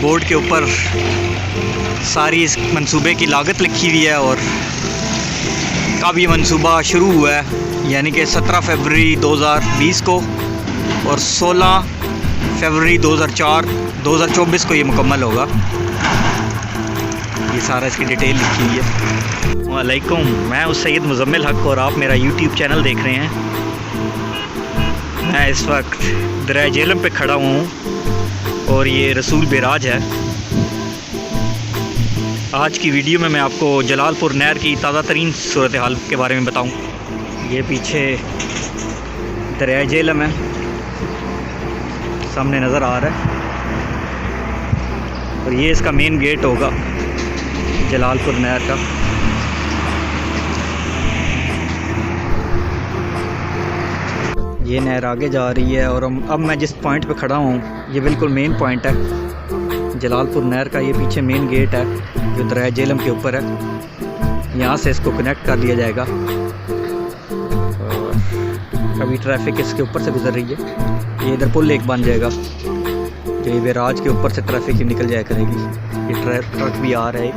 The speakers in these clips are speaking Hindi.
बोर्ड के ऊपर सारी इस मंसूबे की लागत लिखी हुई है और कब ये मंसूबा शुरू हुआ है, यानी कि 17 फरवरी 2020 को और 16 फरवरी 2024 को ये मुकम्मल होगा। ये सारा इसकी डिटेल लिखी हुई है। वालेकुम, मैं उस सैयद मुज़म्मिल हक और आप मेरा यूट्यूब चैनल देख रहे हैं। मैं इस वक्त दरिया झेलम पे खड़ा हूँ और ये रसूल बेराज है। आज की वीडियो में मैं आपको जलालपुर नहर की ताज़ा तरीन सूरत हाल के बारे में बताऊँ। ये पीछे दरिया झेलम है, सामने नज़र आ रहा है और ये इसका मेन गेट होगा जलालपुर नहर का। ये नहर आगे जा रही है और अब मैं जिस पॉइंट पे खड़ा हूँ ये बिल्कुल मेन पॉइंट है जलालपुर नहर का। ये पीछे मेन गेट है जो दरिया झेलम के ऊपर है। यहाँ से इसको कनेक्ट कर दिया जाएगा और अभी ट्रैफिक इसके ऊपर से गुजर रही है। ये इधर पुल एक बन जाएगा जो ये बेराज के ऊपर से ट्रैफिक निकल जाया करेगी। ये ट्रक भी आ रहा है एक,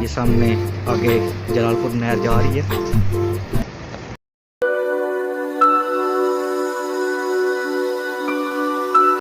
ये सामने आगे जलालपुर नहर जा रही है।